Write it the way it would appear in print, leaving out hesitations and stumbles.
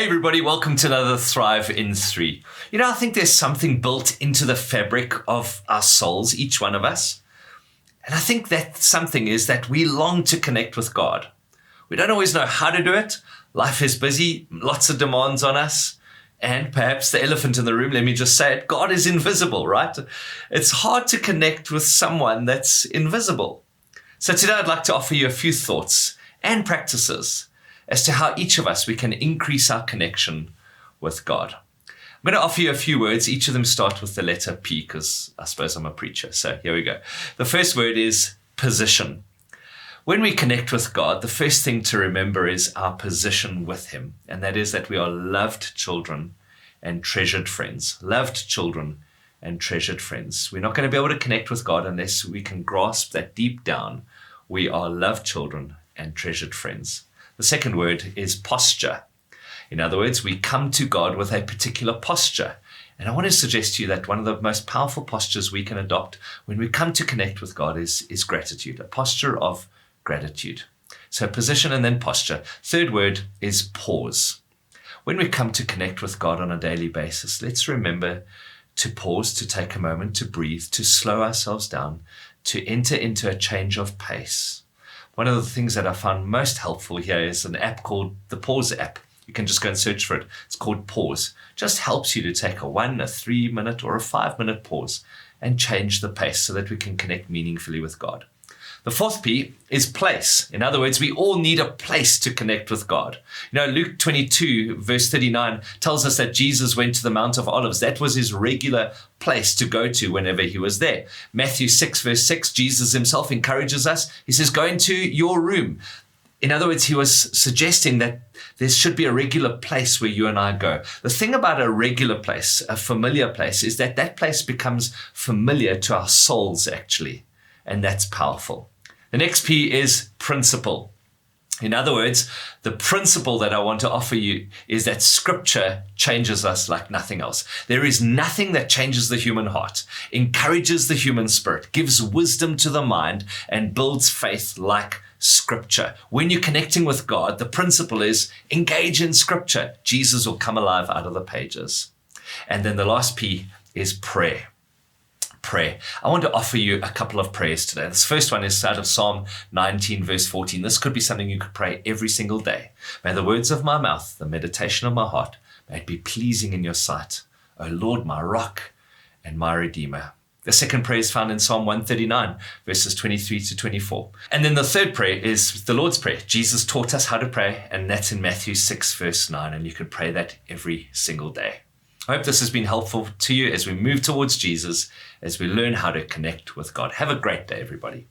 Hey everybody, welcome to another Thrive in 3. I think there's something built into the fabric of our souls, each one of us. And I think that something is that we long to connect with God. We don't always know how to do it. Life is busy, lots of demands on us. And perhaps the elephant in the room, let me just say it, God is invisible, right? It's hard to connect with someone that's invisible. So today I'd like to offer you a few thoughts and practices as to how each of us, we can increase our connection with God. I'm going to offer you a few words. Each of them start with the letter P because I suppose I'm a preacher. So here we go. The first word is position. When we connect with God, the first thing to remember is our position with Him. And that is that we are loved children and treasured friends. Loved children and treasured friends. We're not going to be able to connect with God unless we can grasp that deep down we are loved children and treasured friends. The second word is posture. In other words, we come to God with a particular posture. And I want to suggest to you that one of the most powerful postures we can adopt when we come to connect with God is gratitude, a posture of gratitude. So position and then posture. Third word is pause. When we come to connect with God on a daily basis, let's remember to pause, to take a moment, to breathe, to slow ourselves down, to enter into a change of pace. One of the things that I found most helpful here is an app called the Pause app. You can just go and search for it. It's called Pause. Just helps you to take a 1, a 3 minute or a 5 minute pause and change the pace so that we can connect meaningfully with God. The fourth P is place. In other words, we all need a place to connect with God. Luke 22 verse 39 tells us that Jesus went to the Mount of Olives. That was his regular place to go to whenever he was there. Matthew 6 verse 6, Jesus himself encourages us. He says, go into your room. In other words, he was suggesting that there should be a regular place where you and I go. The thing about a regular place, a familiar place, is that that place becomes familiar to our souls actually. And that's powerful. The next P is principle. In other words, the principle that I want to offer you is that Scripture changes us like nothing else. There is nothing that changes the human heart, encourages the human spirit, gives wisdom to the mind, and builds faith like Scripture. When you're connecting with God, the principle is engage in Scripture. Jesus will come alive out of the pages. And then the last P is prayer. Prayer. I want to offer you a couple of prayers today. This first one is out of Psalm 19 verse 14. This could be something you could pray every single day. May the words of my mouth, the meditation of my heart, may it be pleasing in your sight. O Lord, my rock and my redeemer. The second prayer is found in Psalm 139 verses 23 to 24. And then the third prayer is the Lord's Prayer. Jesus taught us how to pray, and that's in Matthew 6 verse 9. And you can pray that every single day. I hope this has been helpful to you as we move towards Jesus, as we learn how to connect with God. Have a great day, everybody.